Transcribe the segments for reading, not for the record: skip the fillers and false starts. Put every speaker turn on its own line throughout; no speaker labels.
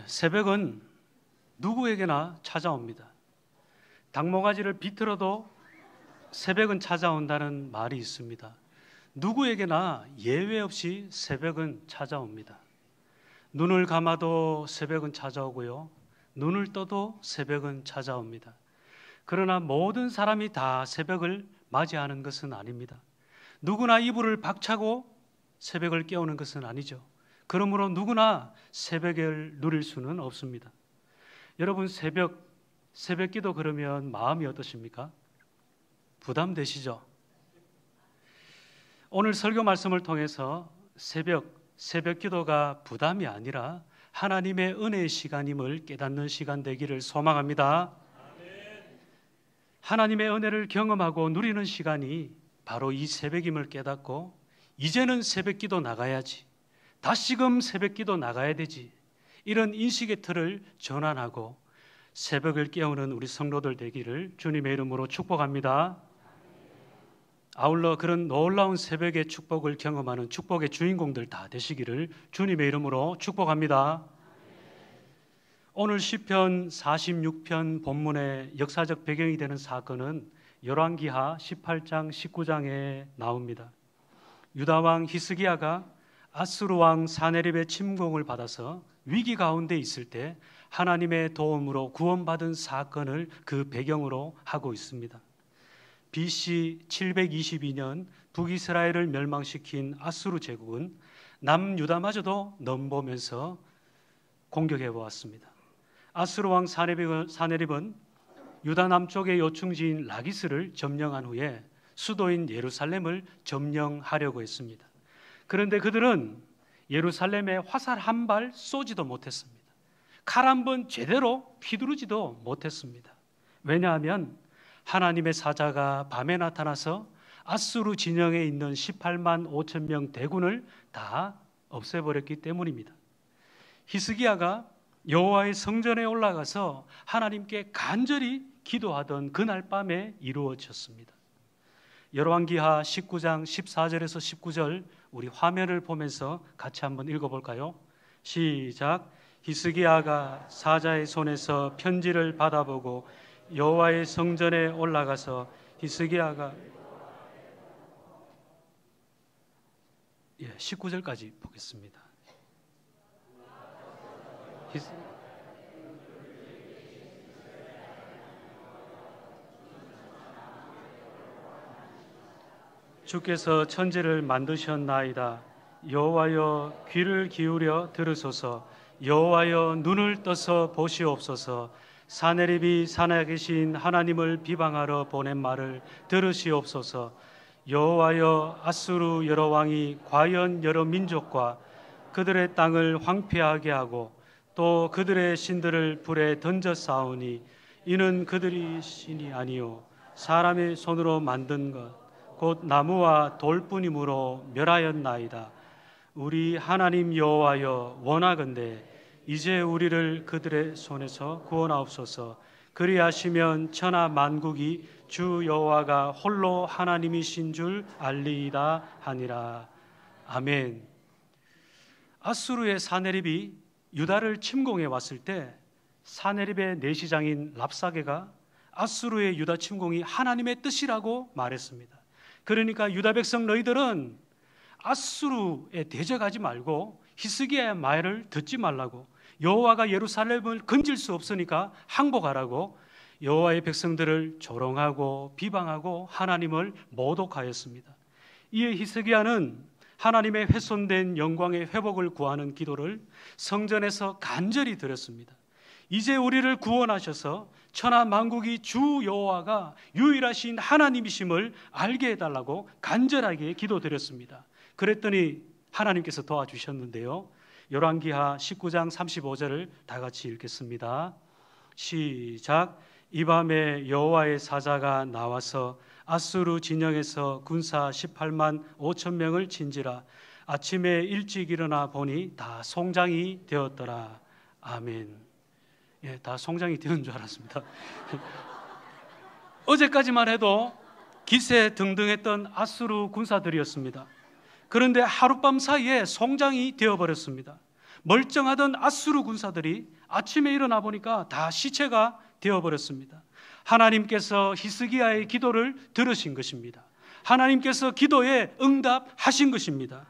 새벽은 누구에게나 찾아옵니다. 당모가지를 비틀어도 새벽은 찾아온다는 말이 있습니다. 누구에게나 예외 없이 새벽은 찾아옵니다. 눈을 감아도 새벽은 찾아오고요. 눈을 떠도 새벽은 찾아옵니다. 그러나 모든 사람이 다 새벽을 맞이하는 것은 아닙니다. 누구나 이불을 박차고 새벽을 깨우는 것은 아니죠. 그러므로 누구나 새벽을 누릴 수는 없습니다. 여러분 새벽 기도 그러면 마음이 어떠십니까? 부담되시죠? 오늘 설교 말씀을 통해서 새벽 기도가 부담이 아니라 하나님의 은혜의 시간임을 깨닫는 시간 되기를 소망합니다. 하나님의 은혜를 경험하고 누리는 시간이 바로 이 새벽임을 깨닫고 이제는 새벽 기도 나가야지, 다시금 새벽 기도 나가야 되지, 이런 인식의 틀을 전환하고 새벽을 깨우는 우리 성도들 되기를 주님의 이름으로 축복합니다. 아울러 그런 놀라운 새벽의 축복을 경험하는 축복의 주인공들 다 되시기를 주님의 이름으로 축복합니다. 오늘 시편 46편 본문의 역사적 배경이 되는 사건은 열왕기하 18장 19장에 나옵니다. 유다왕 히스기야가 아수르 왕 사네립의 침공을 받아서 위기 가운데 있을 때 하나님의 도움으로 구원받은 사건을 그 배경으로 하고 있습니다. BC 722년 북이스라엘을 멸망시킨 아수르 제국은 남유다마저도 넘보면서 공격해 보았습니다. 아수르 왕 사네립은 유다 남쪽의 요충지인 라기스를 점령한 후에 수도인 예루살렘을 점령하려고 했습니다. 그런데 그들은 예루살렘에 화살 한 발 쏘지도 못했습니다. 칼 한 번 제대로 휘두르지도 못했습니다. 왜냐하면 하나님의 사자가 밤에 나타나서 아수르 진영에 있는 18만 5천 명 대군을 다 없애버렸기 때문입니다. 히스기야가 여호와의 성전에 올라가서 하나님께 간절히 기도하던 그날 밤에 이루어졌습니다. 열왕기하 19장 14절에서 19절 우리 화면을 보면서 같이 한번 읽어볼까요? 시작. 히스기야가 사자의 손에서 편지를 받아보고 여호와의 성전에 올라가서 히스기야가 19절까지 보겠습니다. 주께서 천지를 만드셨나이다. 여호와여 귀를 기울여 들으소서. 여호와여 눈을 떠서 보시옵소서. 사네립이 산에 계신 하나님을 비방하러 보낸 말을 들으시옵소서. 여호와여 아수르 여러 왕이 과연 여러 민족과 그들의 땅을 황폐하게 하고 또 그들의 신들을 불에 던져 쌓으니 이는 그들이 신이 아니요 사람의 손으로 만든 것 곧 나무와 돌뿐이므로 멸하였나이다. 우리 하나님 여호와여 원하건대 이제 우리를 그들의 손에서 구원하옵소서. 그리하시면 천하 만국이 주 여호와가 홀로 하나님이신 줄 알리이다 하니라. 아멘. 아수르의 사네립이 유다를 침공해 왔을 때 사네립의 내시장인 랍사게가 아수르의 유다 침공이 하나님의 뜻이라고 말했습니다. 그러니까 유다 백성 너희들은 아수르에 대적하지 말고 히스기야의 말을 듣지 말라고, 여호와가 예루살렘을 건질 수 없으니까 항복하라고 여호와의 백성들을 조롱하고 비방하고 하나님을 모독하였습니다. 이에 히스기야는 하나님의 훼손된 영광의 회복을 구하는 기도를 성전에서 간절히 드렸습니다. 이제 우리를 구원하셔서 천하 만국이 주 여호와가 유일하신 하나님이심을 알게 해달라고 간절하게 기도드렸습니다. 그랬더니 하나님께서 도와주셨는데요. 열왕기하 19장 35절을 다 같이 읽겠습니다. 시작. 이 밤에 여호와의 사자가 나와서 아수르 진영에서 군사 18만 5천 명을 친지라. 아침에 일찍 일어나 보니 다 송장이 되었더라. 아멘. 다 송장이 되는 줄 알았습니다. 어제까지만 해도 기세등등했던 아수르 군사들이었습니다. 그런데 하룻밤 사이에 송장이 되어버렸습니다. 멀쩡하던 아수르 군사들이 아침에 일어나 보니까 다 시체가 되어버렸습니다. 하나님께서 히스기야의 기도를 들으신 것입니다. 하나님께서 기도에 응답하신 것입니다.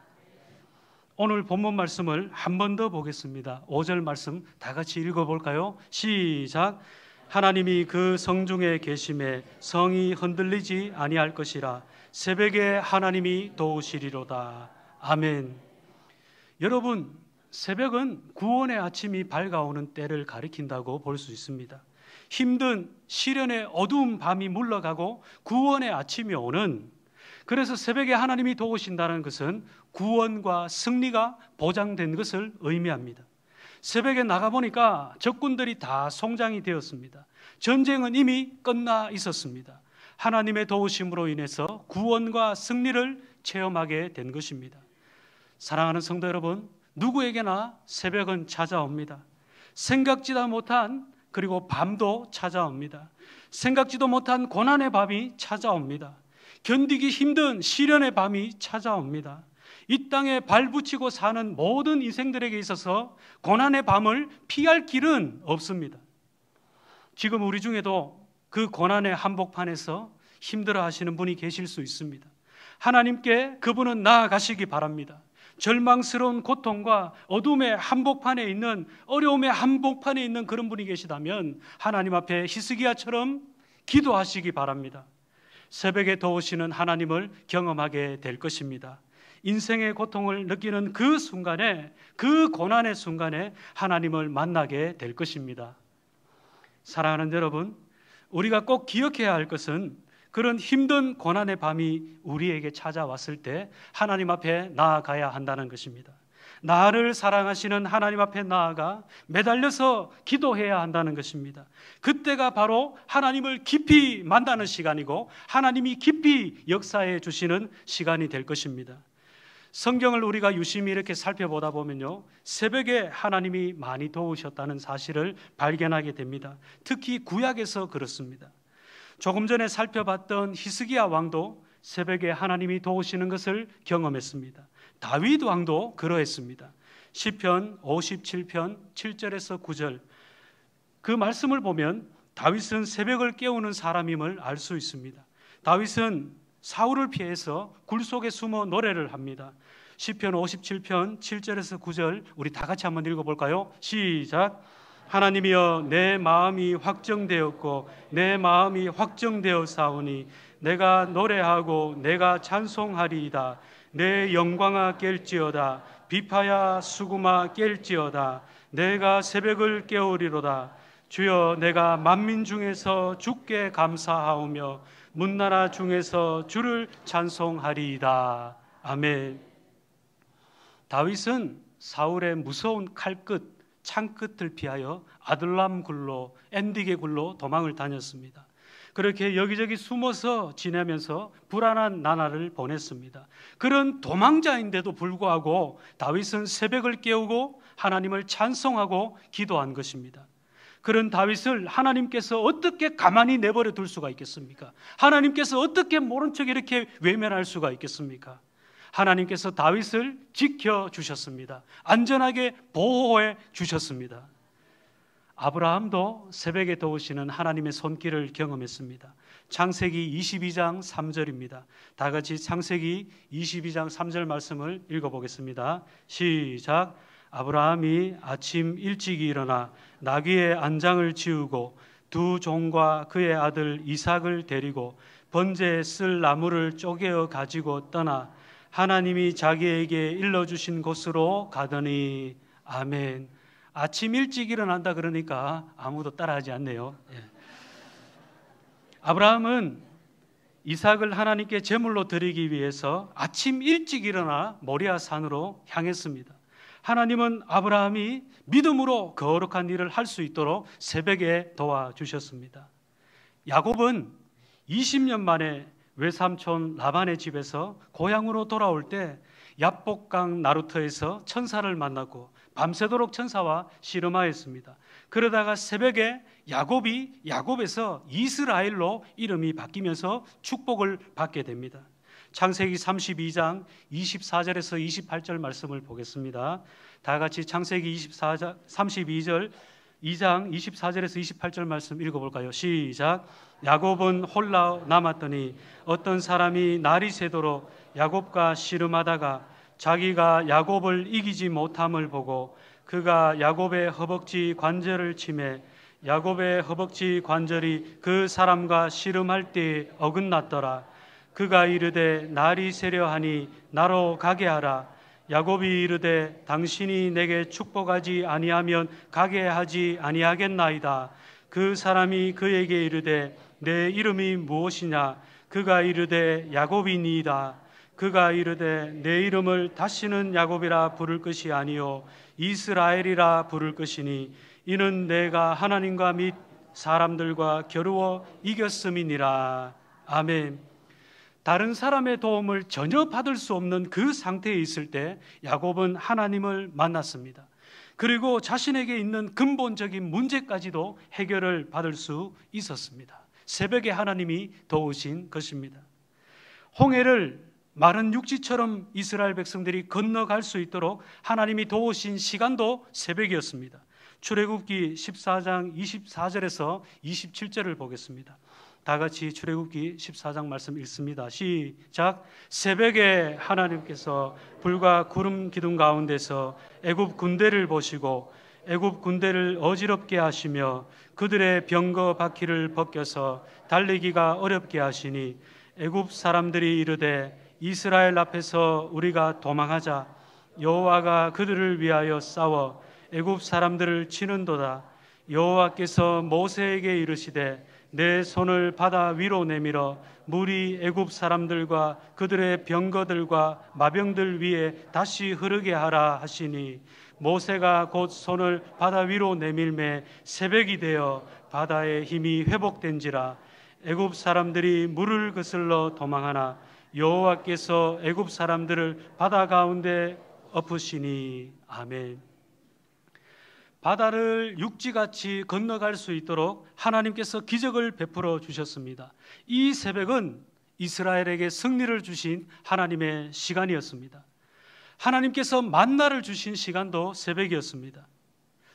오늘 본문 말씀을 한 번 더 보겠습니다. 5절 말씀 다 같이 읽어볼까요? 시작. 하나님이 그 성중에 계심에 성이 흔들리지 아니할 것이라. 새벽에 하나님이 도우시리로다. 아멘. 여러분, 새벽은 구원의 아침이 밝아오는 때를 가리킨다고 볼 수 있습니다. 힘든 시련의 어두운 밤이 물러가고 구원의 아침이 오는, 그래서 새벽에 하나님이 도우신다는 것은 구원과 승리가 보장된 것을 의미합니다. 새벽에 나가보니까 적군들이 다 송장이 되었습니다. 전쟁은 이미 끝나 있었습니다. 하나님의 도우심으로 인해서 구원과 승리를 체험하게 된 것입니다. 사랑하는 성도 여러분, 누구에게나 새벽은 찾아옵니다. 생각지도 못한, 그리고 밤도 찾아옵니다. 생각지도 못한 고난의 밤이 찾아옵니다. 견디기 힘든 시련의 밤이 찾아옵니다. 이 땅에 발붙이고 사는 모든 인생들에게 있어서 고난의 밤을 피할 길은 없습니다. 지금 우리 중에도 그 고난의 한복판에서 힘들어 하시는 분이 계실 수 있습니다. 하나님께 그분은 나아가시기 바랍니다. 절망스러운 고통과 어둠의 한복판에 있는, 어려움의 한복판에 있는 그런 분이 계시다면 하나님 앞에 히스기야처럼 기도하시기 바랍니다. 새벽에 도우시는 하나님을 경험하게 될 것입니다. 인생의 고통을 느끼는 그 순간에, 그 고난의 순간에 하나님을 만나게 될 것입니다. 사랑하는 여러분, 우리가 꼭 기억해야 할 것은 그런 힘든 고난의 밤이 우리에게 찾아왔을 때 하나님 앞에 나아가야 한다는 것입니다. 나를 사랑하시는 하나님 앞에 나아가 매달려서 기도해야 한다는 것입니다. 그때가 바로 하나님을 깊이 만나는 시간이고 하나님이 깊이 역사해 주시는 시간이 될 것입니다. 성경을 우리가 유심히 이렇게 살펴보다 보면요, 새벽에 하나님이 많이 도우셨다는 사실을 발견하게 됩니다. 특히 구약에서 그렇습니다. 조금 전에 살펴봤던 히스기야 왕도 새벽에 하나님이 도우시는 것을 경험했습니다. 다윗 왕도 그러했습니다. 시편 57편 7절에서 9절, 그 말씀을 보면 다윗은 새벽을 깨우는 사람임을 알 수 있습니다. 다윗은 사울을 피해서 굴 속에 숨어 노래를 합니다. 시편 57편 7절에서 9절 우리 다 같이 한번 읽어볼까요? 시작. 하나님이여, 내 마음이 확정되었고 내 마음이 확정되었사오니 내가 노래하고 내가 찬송하리이다. 내 영광아 깰지어다. 비파야 수구마 깰지어다. 내가 새벽을 깨우리로다. 주여, 내가 만민 중에서 주께 감사하오며 문나라 중에서 주를 찬송하리이다. 아멘. 다윗은 사울의 무서운 칼끝, 창끝을 피하여 아둘람 굴로, 엔디게 굴로 도망을 다녔습니다. 그렇게 여기저기 숨어서 지내면서 불안한 나날을 보냈습니다. 그런 도망자인데도 불구하고 다윗은 새벽을 깨우고 하나님을 찬송하고 기도한 것입니다. 그런 다윗을 하나님께서 어떻게 가만히 내버려 둘 수가 있겠습니까? 하나님께서 어떻게 모른 척 이렇게 외면할 수가 있겠습니까? 하나님께서 다윗을 지켜주셨습니다. 안전하게 보호해 주셨습니다. 아브라함도 새벽에 도우시는 하나님의 손길을 경험했습니다. 창세기 22장 3절입니다. 다 같이 창세기 22장 3절 말씀을 읽어보겠습니다. 시작. 아브라함이 아침 일찍 일어나 나귀의 안장을 지우고 두 종과 그의 아들 이삭을 데리고 번제에 쓸 나무를 쪼개어 가지고 떠나 하나님이 자기에게 일러주신 곳으로 가더니. 아멘. 아침 일찍 일어난다 그러니까 아무도 따라하지 않네요. 아브라함은 이삭을 하나님께 제물로 드리기 위해서 아침 일찍 일어나 모리아 산으로 향했습니다. 하나님은 아브라함이 믿음으로 거룩한 일을 할 수 있도록 새벽에 도와주셨습니다. 야곱은 20년 만에 외삼촌 라반의 집에서 고향으로 돌아올 때 야복강 나루터에서 천사를 만났고 밤새도록 천사와 씨름하였습니다. 그러다가 새벽에 야곱이 야곱에서 이스라엘로 이름이 바뀌면서 축복을 받게 됩니다. 창세기 32장 24절에서 28절 말씀을 보겠습니다. 다 같이 창세기 2장 24절에서 28절 말씀 읽어볼까요? 시작. 야곱은 홀라 남았더니 어떤 사람이 날이 새도록 야곱과 씨름하다가 자기가 야곱을 이기지 못함을 보고 그가 야곱의 허벅지 관절을 치매 야곱의 허벅지 관절이 그 사람과 씨름할 때에 어긋났더라. 그가 이르되 날이 새려 하니 나로 가게 하라. 야곱이 이르되 당신이 내게 축복하지 아니하면 가게 하지 아니하겠나이다. 그 사람이 그에게 이르되 내 이름이 무엇이냐? 그가 이르되 야곱이니이다. 그가 이르되 내 이름을 다시는 야곱이라 부를 것이 아니요 이스라엘이라 부를 것이니 이는 내가 하나님과 및 사람들과 겨루어 이겼음이니라. 아멘. 다른 사람의 도움을 전혀 받을 수 없는 그 상태에 있을 때 야곱은 하나님을 만났습니다. 그리고 자신에게 있는 근본적인 문제까지도 해결을 받을 수 있었습니다. 새벽에 하나님이 도우신 것입니다. 홍해를 마른 육지처럼 이스라엘 백성들이 건너갈 수 있도록 하나님이 도우신 시간도 새벽이었습니다. 출애굽기 14장 24절에서 27절을 보겠습니다. 다 같이 출애굽기 14장 말씀 읽습니다. 시작. 새벽에 하나님께서 불과 구름 기둥 가운데서 애굽 군대를 보시고 애굽 군대를 어지럽게 하시며 그들의 병거 바퀴를 벗겨서 달리기가 어렵게 하시니 애굽 사람들이 이르되 이스라엘 앞에서 우리가 도망하자. 여호와가 그들을 위하여 싸워 애굽 사람들을 치는도다. 여호와께서 모세에게 이르시되 내 손을 바다 위로 내밀어 물이 애굽 사람들과 그들의 병거들과 마병들 위에 다시 흐르게 하라 하시니 모세가 곧 손을 바다 위로 내밀매 새벽이 되어 바다의 힘이 회복된지라. 애굽 사람들이 물을 거슬러 도망하나 여호와께서 애굽 사람들을 바다 가운데 엎으시니. 아멘. 바다를 육지같이 건너갈 수 있도록 하나님께서 기적을 베풀어 주셨습니다. 이 새벽은 이스라엘에게 승리를 주신 하나님의 시간이었습니다. 하나님께서 만나를 주신 시간도 새벽이었습니다.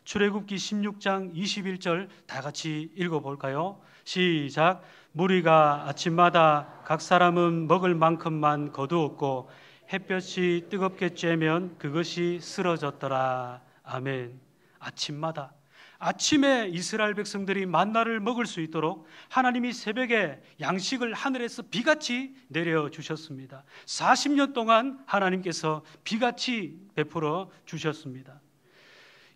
출애굽기 16장 21절 다 같이 읽어볼까요? 시작. 무리가 아침마다 각 사람은 먹을 만큼만 거두었고 햇볕이 뜨겁게 쬐면 그것이 쓰러졌더라. 아멘. 아침마다, 아침에 이스라엘 백성들이 만나를 먹을 수 있도록 하나님이 새벽에 양식을 하늘에서 비같이 내려주셨습니다. 40년 동안 하나님께서 비같이 베풀어 주셨습니다.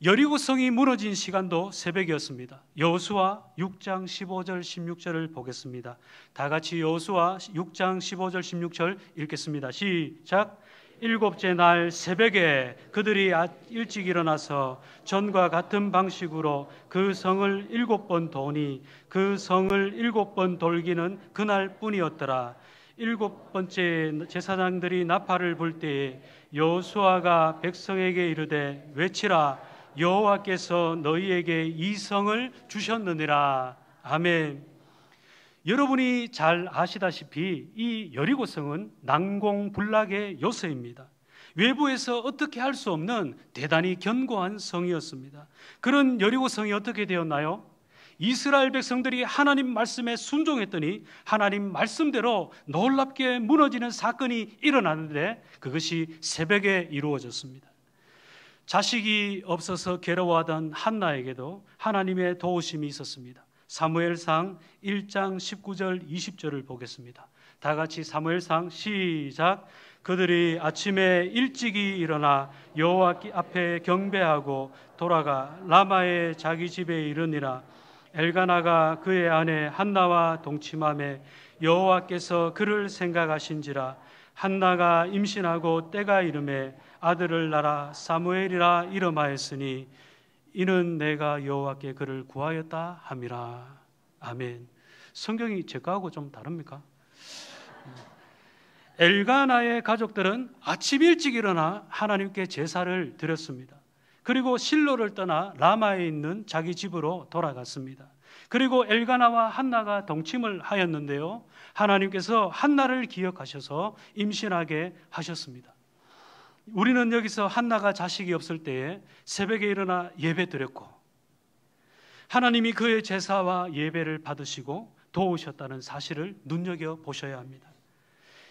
여리고성이 무너진 시간도 새벽이었습니다. 여호수아 6장 15절 16절을 보겠습니다. 다 같이 여호수아 6장 15절 16절 읽겠습니다. 시작. 일곱째 날 새벽에 그들이 일찍 일어나서 전과 같은 방식으로 그 성을 7번 도니 그 성을 7번 돌기는 그날 뿐이었더라. 7번째 제사장들이 나팔을 불 때에 여호수아가 백성에게 이르되 외치라. 여호와께서 너희에게 이 성을 주셨느니라. 아멘. 여러분이 잘 아시다시피 이 여리고성은 난공불락의 요새입니다. 외부에서 어떻게 할 수 없는 대단히 견고한 성이었습니다. 그런 여리고성이 어떻게 되었나요? 이스라엘 백성들이 하나님 말씀에 순종했더니 하나님 말씀대로 놀랍게 무너지는 사건이 일어났는데 그것이 새벽에 이루어졌습니다. 자식이 없어서 괴로워하던 한나에게도 하나님의 도우심이 있었습니다. 사무엘상 1장 19절 20절을 보겠습니다. 다 같이 사무엘상 시작. 그들이 아침에 일찍이 일어나 여호와 앞에 경배하고 돌아가 라마의 자기 집에 이르니라. 엘가나가 그의 아내 한나와 동침하매 여호와께서 그를 생각하신지라. 한나가 임신하고 때가 이르매 아들을 낳아 사무엘이라 이름하였으니 이는 내가 여호와께 그를 구하였다 함이라. 아멘. 성경이 제 거하고 좀 다릅니까? 엘가나의 가족들은 아침 일찍 일어나 하나님께 제사를 드렸습니다. 그리고 실로를 떠나 라마에 있는 자기 집으로 돌아갔습니다. 그리고 엘가나와 한나가 동침을 하였는데요, 하나님께서 한나를 기억하셔서 임신하게 하셨습니다. 우리는 여기서 한나가 자식이 없을 때에 새벽에 일어나 예배드렸고 하나님이 그의 제사와 예배를 받으시고 도우셨다는 사실을 눈여겨보셔야 합니다.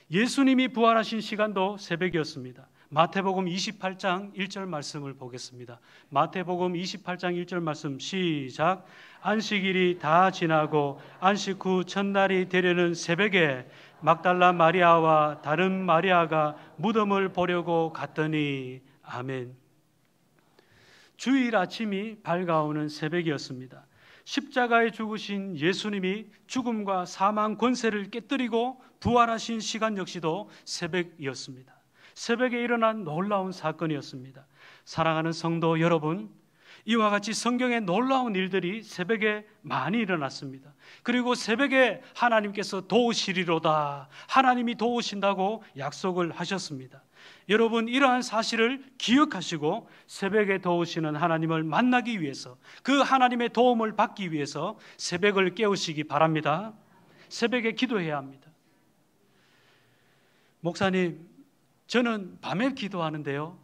예수님이 부활하신 시간도 새벽이었습니다. 마태복음 28장 1절 말씀을 보겠습니다. 마태복음 28장 1절 말씀 시작. 안식일이 다 지나고 안식 후 첫날이 되려는 새벽에 막달라 마리아와 다른 마리아가 무덤을 보려고 갔더니 아멘. 주일 아침이 밝아오는 새벽이었습니다. 십자가에 죽으신 예수님이 죽음과 사망 권세를 깨뜨리고 부활하신 시간 역시도 새벽이었습니다. 새벽에 일어난 놀라운 사건이었습니다. 사랑하는 성도 여러분, 이와 같이 성경에 놀라운 일들이 새벽에 많이 일어났습니다. 그리고 새벽에 하나님께서 도우시리로다, 하나님이 도우신다고 약속을 하셨습니다. 여러분, 이러한 사실을 기억하시고 새벽에 도우시는 하나님을 만나기 위해서, 그 하나님의 도움을 받기 위해서 새벽을 깨우시기 바랍니다. 새벽에 기도해야 합니다. 목사님, 저는 밤에 기도하는데요.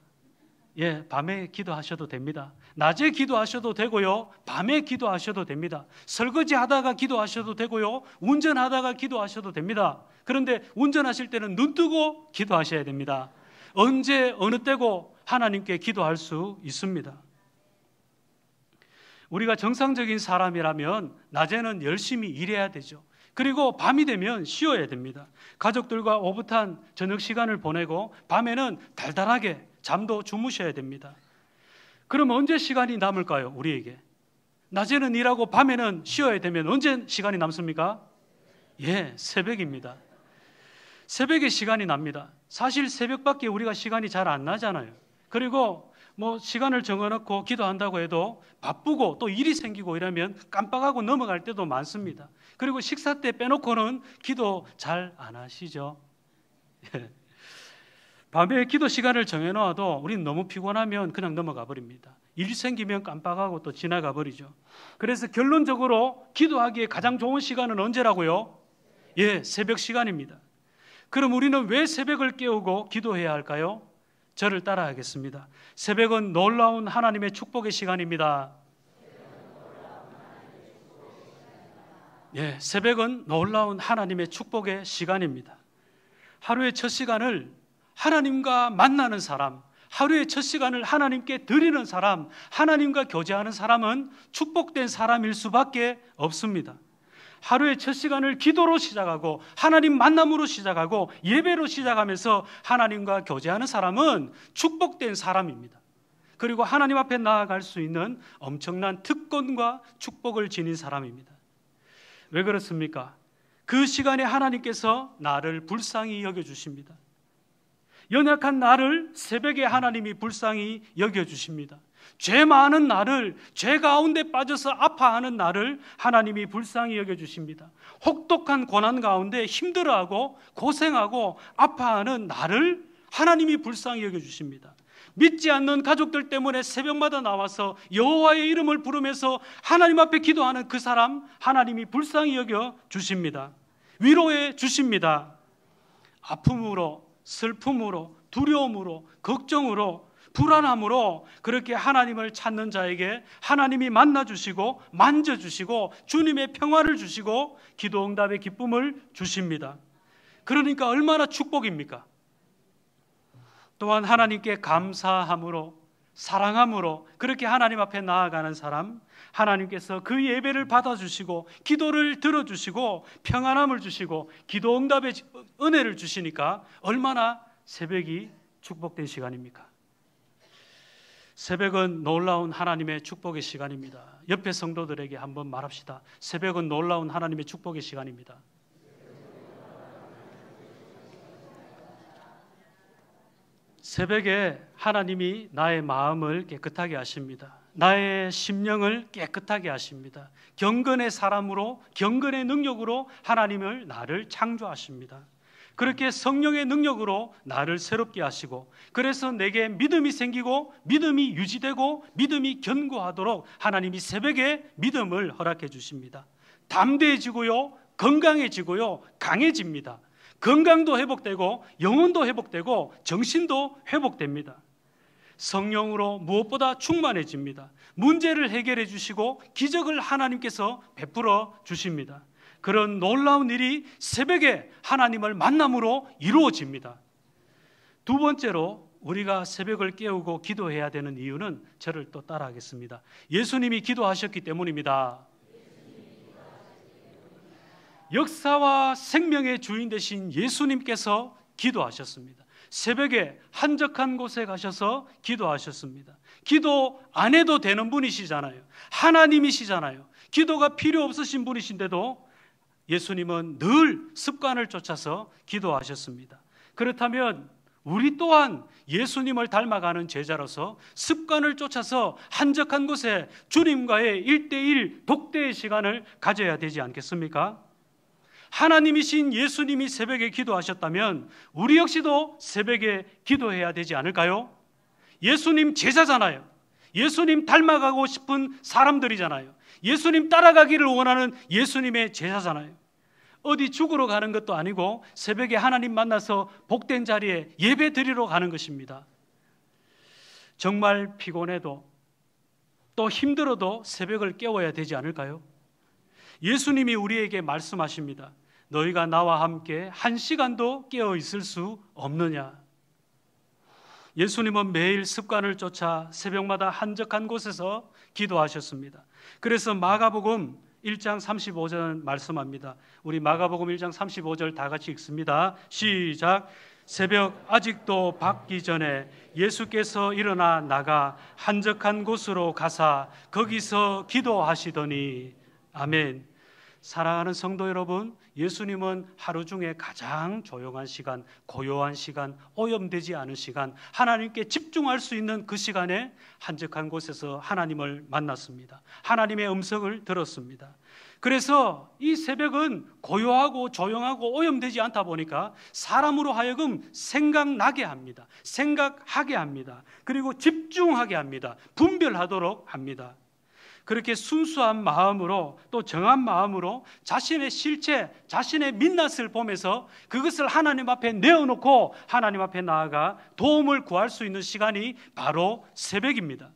예, 밤에 기도하셔도 됩니다. 낮에 기도하셔도 되고요, 밤에 기도하셔도 됩니다. 설거지 하다가 기도하셔도 되고요, 운전하다가 기도하셔도 됩니다. 그런데 운전하실 때는 눈 뜨고 기도하셔야 됩니다. 언제 어느 때고 하나님께 기도할 수 있습니다. 우리가 정상적인 사람이라면 낮에는 열심히 일해야 되죠. 그리고 밤이 되면 쉬어야 됩니다. 가족들과 오붓한 저녁 시간을 보내고 밤에는 달달하게 잠도 주무셔야 됩니다. 그럼 언제 시간이 남을까요? 우리에게 낮에는 일하고 밤에는 쉬어야 되면 언제 시간이 남습니까? 예, 새벽입니다. 새벽에 시간이 납니다. 사실 새벽밖에 우리가 시간이 잘 안 나잖아요. 그리고 시간을 정해놓고 기도한다고 해도 바쁘고 또 일이 생기고 이러면 깜빡하고 넘어갈 때도 많습니다. 그리고 식사 때 빼놓고는 기도 잘 안 하시죠. 밤에 기도 시간을 정해놓아도 우리는 너무 피곤하면 그냥 넘어가 버립니다. 일 생기면 깜빡하고 또 지나가 버리죠. 그래서 결론적으로 기도하기에 가장 좋은 시간은 언제라고요? 예, 새벽 시간입니다. 그럼 우리는 왜 새벽을 깨우고 기도해야 할까요? 저를 따라 하겠습니다. 새벽은 놀라운 하나님의 축복의 시간입니다. 예, 새벽은 놀라운 하나님의 축복의 시간입니다. 하루의 첫 시간을 하나님과 만나는 사람, 하루의 첫 시간을 하나님께 드리는 사람, 하나님과 교제하는 사람은 축복된 사람일 수밖에 없습니다. 하루의 첫 시간을 기도로 시작하고 하나님 만남으로 시작하고 예배로 시작하면서 하나님과 교제하는 사람은 축복된 사람입니다. 그리고 하나님 앞에 나아갈 수 있는 엄청난 특권과 축복을 지닌 사람입니다. 왜 그렇습니까? 그 시간에 하나님께서 나를 불쌍히 여겨주십니다. 연약한 나를 새벽에 하나님이 불쌍히 여겨주십니다. 죄 많은 나를, 죄 가운데 빠져서 아파하는 나를 하나님이 불쌍히 여겨주십니다. 혹독한 고난 가운데 힘들어하고 고생하고 아파하는 나를 하나님이 불쌍히 여겨주십니다. 믿지 않는 가족들 때문에 새벽마다 나와서 여호와의 이름을 부르면서 하나님 앞에 기도하는 그 사람 하나님이 불쌍히 여겨주십니다. 위로해 주십니다. 아픔으로, 슬픔으로, 두려움으로, 걱정으로, 불안함으로 그렇게 하나님을 찾는 자에게 하나님이 만나주시고 만져주시고 주님의 평화를 주시고 기도 응답의 기쁨을 주십니다. 그러니까 얼마나 축복입니까? 또한 하나님께 감사함으로, 사랑함으로 그렇게 하나님 앞에 나아가는 사람, 하나님께서 그 예배를 받아주시고 기도를 들어주시고 평안함을 주시고 기도 응답의 은혜를 주시니까 얼마나 새벽이 축복된 시간입니까? 새벽은 놀라운 하나님의 축복의 시간입니다. 옆에 성도들에게 한번 말합시다. 새벽은 놀라운 하나님의 축복의 시간입니다. 새벽에 하나님이 나의 마음을 깨끗하게 하십니다. 나의 심령을 깨끗하게 하십니다. 경건의 사람으로, 경건의 능력으로 하나님을 나를 창조하십니다. 그렇게 성령의 능력으로 나를 새롭게 하시고, 그래서 내게 믿음이 생기고 믿음이 유지되고 믿음이 견고하도록 하나님이 새벽에 믿음을 허락해 주십니다. 담대해지고요, 건강해지고요, 강해집니다. 건강도 회복되고 영혼도 회복되고 정신도 회복됩니다. 성령으로 무엇보다 충만해집니다. 문제를 해결해 주시고 기적을 하나님께서 베풀어 주십니다. 그런 놀라운 일이 새벽에 하나님을 만남으로 이루어집니다. 두 번째로 우리가 새벽을 깨우고 기도해야 되는 이유는 저를 또 따라하겠습니다. 예수님이 기도하셨기 때문입니다. 역사와 생명의 주인 되신 예수님께서 기도하셨습니다. 새벽에 한적한 곳에 가셔서 기도하셨습니다. 기도 안 해도 되는 분이시잖아요. 하나님이시잖아요. 기도가 필요 없으신 분이신데도 예수님은 늘 습관을 쫓아서 기도하셨습니다. 그렇다면 우리 또한 예수님을 닮아가는 제자로서 습관을 쫓아서 한적한 곳에 주님과의 1:1 독대의 시간을 가져야 되지 않겠습니까? 하나님이신 예수님이 새벽에 기도하셨다면 우리 역시도 새벽에 기도해야 되지 않을까요? 예수님 제자잖아요. 예수님 닮아가고 싶은 사람들이잖아요. 예수님 따라가기를 원하는 예수님의 제자잖아요. 어디 죽으러 가는 것도 아니고 새벽에 하나님 만나서 복된 자리에 예배 드리러 가는 것입니다. 정말 피곤해도 또 힘들어도 새벽을 깨워야 되지 않을까요? 예수님이 우리에게 말씀하십니다. 너희가 나와 함께 1시간도 깨어 있을 수 없느냐? 예수님은 매일 습관을 쫓아 새벽마다 한적한 곳에서 기도하셨습니다. 그래서 마가복음 1장 35절 말씀합니다. 우리 마가복음 1장 35절 다 같이 읽습니다. 시작. 새벽 아직도 밝기 전에 예수께서 일어나 나가 한적한 곳으로 가사 거기서 기도하시더니. 아멘. 사랑하는 성도 여러분, 예수님은 하루 중에 가장 조용한 시간, 고요한 시간, 오염되지 않은 시간, 하나님께 집중할 수 있는 그 시간에 한적한 곳에서 하나님을 만났습니다. 하나님의 음성을 들었습니다. 그래서 이 새벽은 고요하고 조용하고 오염되지 않다 보니까 사람으로 하여금 생각나게 합니다. 생각하게 합니다. 그리고 집중하게 합니다. 분별하도록 합니다. 그렇게 순수한 마음으로 또 정한 마음으로 자신의 실체, 자신의 민낯을 보면서 그것을 하나님 앞에 내어놓고 하나님 앞에 나아가 도움을 구할 수 있는 시간이 바로 새벽입니다.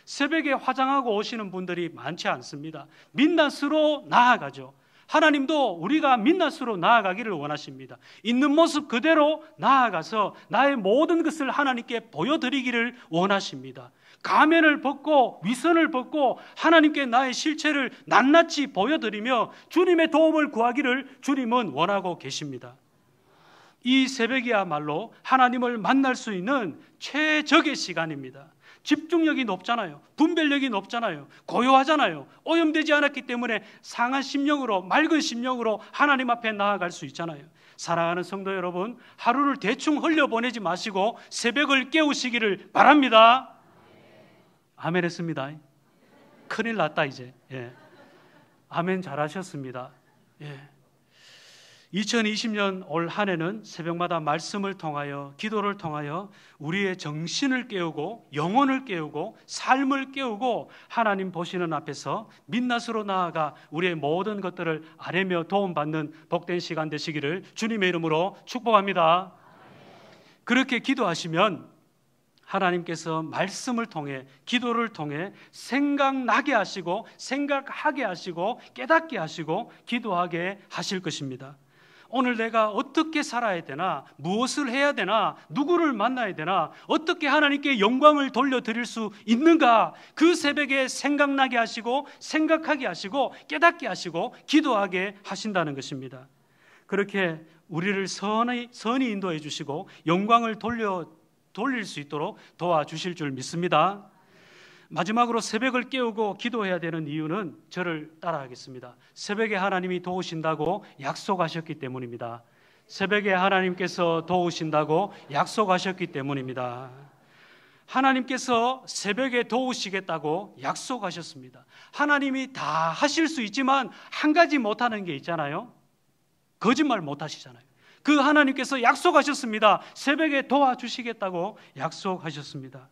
새벽에 화장하고 오시는 분들이 많지 않습니다. 민낯으로 나아가죠. 하나님도 우리가 민낯으로 나아가기를 원하십니다. 있는 모습 그대로 나아가서 나의 모든 것을 하나님께 보여드리기를 원하십니다. 가면을 벗고 위선을 벗고 하나님께 나의 실체를 낱낱이 보여드리며 주님의 도움을 구하기를 주님은 원하고 계십니다. 이 새벽이야말로 하나님을 만날 수 있는 최적의 시간입니다. 집중력이 높잖아요. 분별력이 높잖아요. 고요하잖아요. 오염되지 않았기 때문에 상한 심령으로, 맑은 심령으로 하나님 앞에 나아갈 수 있잖아요. 사랑하는 성도 여러분, 하루를 대충 흘려보내지 마시고 새벽을 깨우시기를 바랍니다. 아멘 했습니다. 큰일 났다 이제. 예. 아멘 잘하셨습니다. 예. 2020년 올 한 해는 새벽마다 말씀을 통하여, 기도를 통하여 우리의 정신을 깨우고 영혼을 깨우고 삶을 깨우고 하나님 보시는 앞에서 민낯으로 나아가 우리의 모든 것들을 아뢰며 도움받는 복된 시간 되시기를 주님의 이름으로 축복합니다. 그렇게 기도하시면 하나님께서 말씀을 통해, 기도를 통해 생각나게 하시고 생각하게 하시고 깨닫게 하시고 기도하게 하실 것입니다. 오늘 내가 어떻게 살아야 되나, 무엇을 해야 되나, 누구를 만나야 되나, 어떻게 하나님께 영광을 돌려드릴 수 있는가, 그 새벽에 생각나게 하시고 생각하게 하시고 깨닫게 하시고 기도하게 하신다는 것입니다. 그렇게 우리를 선히 인도해 주시고 영광을 돌릴 수 있도록 도와주실 줄 믿습니다. 마지막으로 새벽을 깨우고 기도해야 되는 이유는 저를 따라하겠습니다. 새벽에 하나님이 도우신다고 약속하셨기 때문입니다. 새벽에 하나님께서 도우신다고 약속하셨기 때문입니다. 하나님께서 새벽에 도우시겠다고 약속하셨습니다. 하나님이 다 하실 수 있지만 한 가지 못하는 게 있잖아요. 거짓말 못 하시잖아요. 그 하나님께서 약속하셨습니다. 새벽에 도와주시겠다고 약속하셨습니다.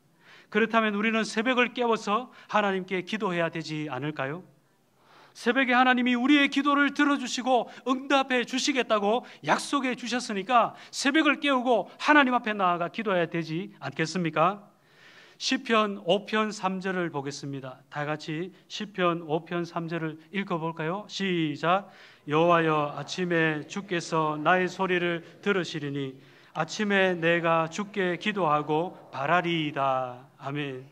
그렇다면 우리는 새벽을 깨워서 하나님께 기도해야 되지 않을까요? 새벽에 하나님이 우리의 기도를 들어주시고 응답해 주시겠다고 약속해 주셨으니까 새벽을 깨우고 하나님 앞에 나아가 기도해야 되지 않겠습니까? 시편 5편 3절을 보겠습니다. 다 같이 시편 5편 3절을 읽어볼까요? 시작. 여호와여, 아침에 주께서 나의 소리를 들으시리니 아침에 내가 주께 기도하고 바라리이다. 아멘.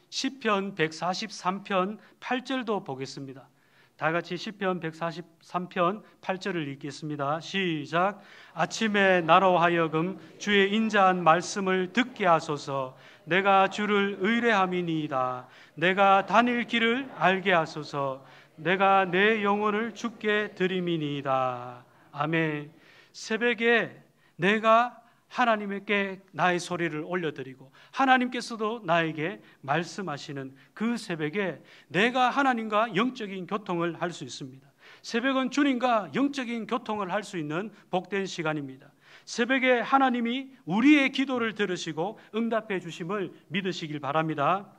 시편 143편 8절도 보겠습니다. 다 같이 시편 143편 8절을 읽겠습니다. 시작. 아침에 나로 하여금 주의 인자한 말씀을 듣게 하소서. 내가 주를 의뢰함이니이다. 내가 다닐 길을 알게 하소서. 내가 내 영혼을 주께 드림이니이다. 아멘. 새벽에 내가 하나님께 나의 소리를 올려드리고 하나님께서도 나에게 말씀하시는 그 새벽에 내가 하나님과 영적인 교통을 할 수 있습니다. 새벽은 주님과 영적인 교통을 할 수 있는 복된 시간입니다. 새벽에 하나님이 우리의 기도를 들으시고 응답해 주심을 믿으시길 바랍니다.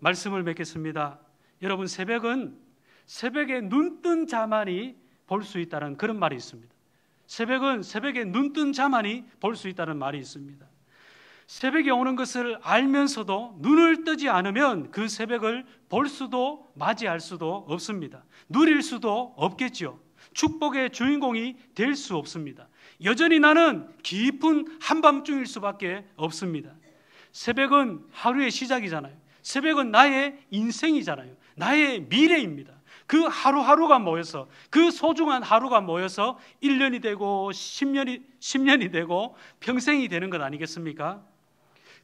말씀을 맺겠습니다. 여러분, 새벽에 눈뜬 자만이 볼 수 있다는 그런 말이 있습니다. 새벽에 눈뜬 자만이 볼 수 있다는 말이 있습니다. 새벽에 오는 것을 알면서도 눈을 뜨지 않으면 그 새벽을 볼 수도 맞이할 수도 없습니다. 누릴 수도 없겠죠. 축복의 주인공이 될 수 없습니다. 여전히 나는 깊은 한밤중일 수밖에 없습니다. 새벽은 하루의 시작이잖아요. 새벽은 나의 인생이잖아요. 나의 미래입니다. 그 하루하루가 모여서, 그 소중한 하루가 모여서 1년이 되고 10년이 되고 평생이 되는 것 아니겠습니까?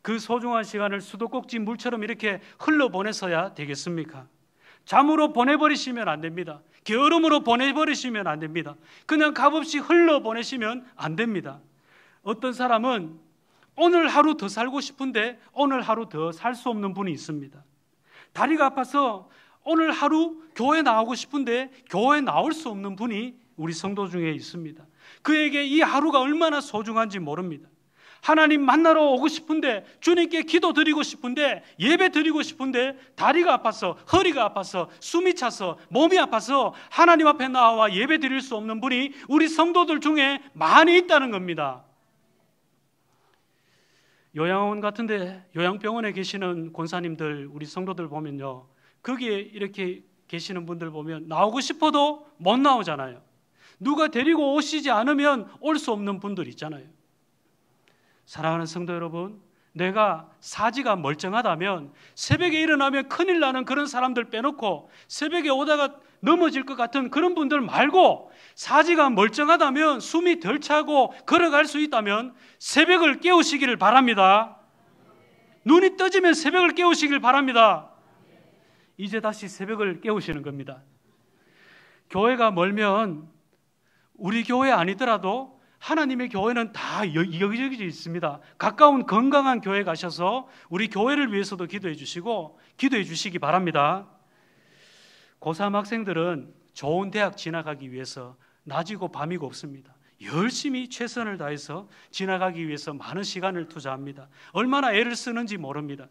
그 소중한 시간을 수도꼭지 물처럼 이렇게 흘러보내서야 되겠습니까? 잠으로 보내버리시면 안 됩니다. 게으름으로 보내버리시면 안 됩니다. 그냥 값없이 흘러보내시면 안 됩니다. 어떤 사람은 오늘 하루 더 살고 싶은데 오늘 하루 더 살 수 없는 분이 있습니다. 다리가 아파서 오늘 하루 교회 나오고 싶은데 교회 나올 수 없는 분이 우리 성도 중에 있습니다. 그에게 이 하루가 얼마나 소중한지 모릅니다. 하나님 만나러 오고 싶은데, 주님께 기도 드리고 싶은데, 예배 드리고 싶은데 다리가 아파서, 허리가 아파서, 숨이 차서, 몸이 아파서 하나님 앞에 나와 예배 드릴 수 없는 분이 우리 성도들 중에 많이 있다는 겁니다. 요양원 같은데, 요양병원에 계시는 권사님들, 우리 성도들 보면요, 거기에 이렇게 계시는 분들 보면 나오고 싶어도 못 나오잖아요. 누가 데리고 오시지 않으면 올 수 없는 분들 있잖아요. 사랑하는 성도 여러분, 내가 사지가 멀쩡하다면 새벽에 일어나면 큰일 나는 그런 사람들 빼놓고 새벽에 오다가 넘어질 것 같은 그런 분들 말고, 사지가 멀쩡하다면 숨이 덜 차고 걸어갈 수 있다면 새벽을 깨우시기를 바랍니다. 눈이 떠지면 새벽을 깨우시길 바랍니다. 이제 다시 새벽을 깨우시는 겁니다. 교회가 멀면 우리 교회 아니더라도 하나님의 교회는 다 여기저기 있습니다. 가까운 건강한 교회 가셔서 우리 교회를 위해서도 기도해 주시고 기도해 주시기 바랍니다. 고3 학생들은 좋은 대학 지나가기 위해서 낮이고 밤이고 없습니다. 열심히 최선을 다해서 지나가기 위해서 많은 시간을 투자합니다. 얼마나 애를 쓰는지 모릅니다.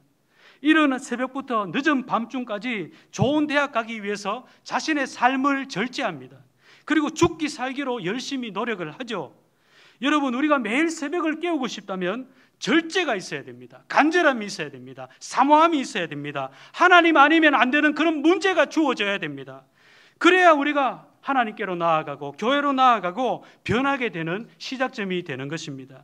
이른 새벽부터 늦은 밤중까지 좋은 대학 가기 위해서 자신의 삶을 절제합니다. 그리고 죽기 살기로 열심히 노력을 하죠. 여러분, 우리가 매일 새벽을 깨우고 싶다면 절제가 있어야 됩니다. 간절함이 있어야 됩니다. 사모함이 있어야 됩니다. 하나님 아니면 안 되는 그런 문제가 주어져야 됩니다. 그래야 우리가 하나님께로 나아가고 교회로 나아가고 변하게 되는 시작점이 되는 것입니다.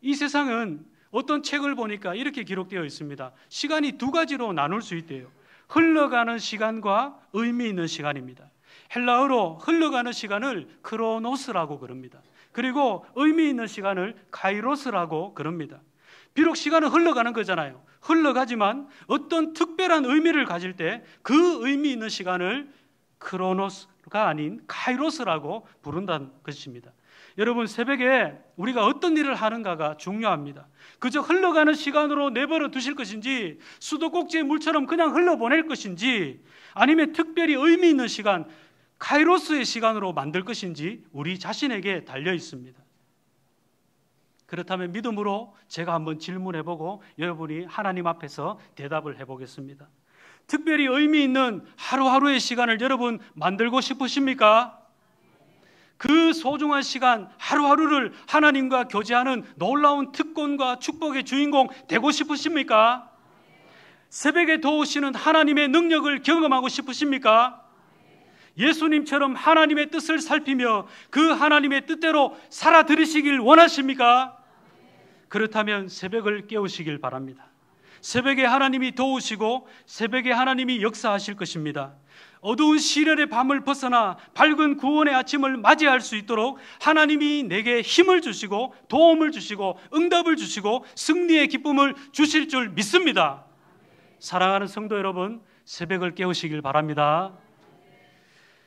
이 세상은 어떤 책을 보니까 이렇게 기록되어 있습니다. 시간이 두 가지로 나눌 수 있대요. 흘러가는 시간과 의미 있는 시간입니다. 헬라어로 흘러가는 시간을 크로노스라고 그럽니다. 그리고 의미 있는 시간을 카이로스라고 그럽니다. 비록 시간은 흘러가는 거잖아요. 흘러가지만 어떤 특별한 의미를 가질 때 그 의미 있는 시간을 크로노스가 아닌 카이로스라고 부른다는 것입니다. 여러분, 새벽에 우리가 어떤 일을 하는가가 중요합니다. 그저 흘러가는 시간으로 내버려 두실 것인지, 수도꼭지의 물처럼 그냥 흘러보낼 것인지, 아니면 특별히 의미 있는 시간, 카이로스의 시간으로 만들 것인지 우리 자신에게 달려 있습니다. 그렇다면 믿음으로 제가 한번 질문해보고 여러분이 하나님 앞에서 대답을 해보겠습니다. 특별히 의미 있는 하루하루의 시간을 여러분 만들고 싶으십니까? 그 소중한 시간 하루하루를 하나님과 교제하는 놀라운 특권과 축복의 주인공 되고 싶으십니까? 새벽에 도우시는 하나님의 능력을 경험하고 싶으십니까? 예수님처럼 하나님의 뜻을 살피며 그 하나님의 뜻대로 살아들으시길 원하십니까? 그렇다면 새벽을 깨우시길 바랍니다. 새벽에 하나님이 도우시고 새벽에 하나님이 역사하실 것입니다. 어두운 시련의 밤을 벗어나 밝은 구원의 아침을 맞이할 수 있도록 하나님이 내게 힘을 주시고 도움을 주시고 응답을 주시고 승리의 기쁨을 주실 줄 믿습니다. 사랑하는 성도 여러분, 새벽을 깨우시길 바랍니다.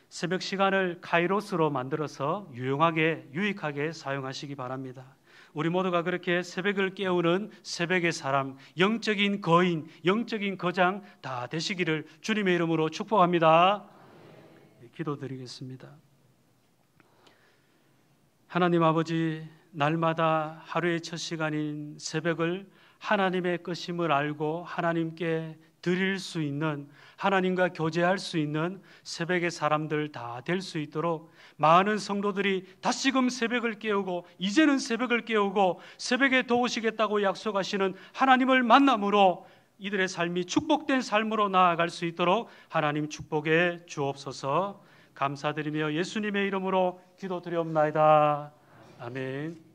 새벽 시간을 카이로스로 만들어서 유용하게 유익하게 사용하시기 바랍니다. 우리 모두가 그렇게 새벽을 깨우는 새벽의 사람, 영적인 거인, 영적인 거장 다 되시기를 주님의 이름으로 축복합니다. 기도드리겠습니다. 하나님 아버지, 날마다 하루의 첫 시간인 새벽을 하나님의 것임을 알고 하나님께 드릴 수 있는, 하나님과 교제할 수 있는 새벽의 사람들 다 될 수 있도록 많은 성도들이 다시금 새벽을 깨우고 이제는 새벽을 깨우고 새벽에 도우시겠다고 약속하시는 하나님을 만남으로 이들의 삶이 축복된 삶으로 나아갈 수 있도록 하나님 축복해 주옵소서. 감사드리며 예수님의 이름으로 기도드리옵나이다. 아멘.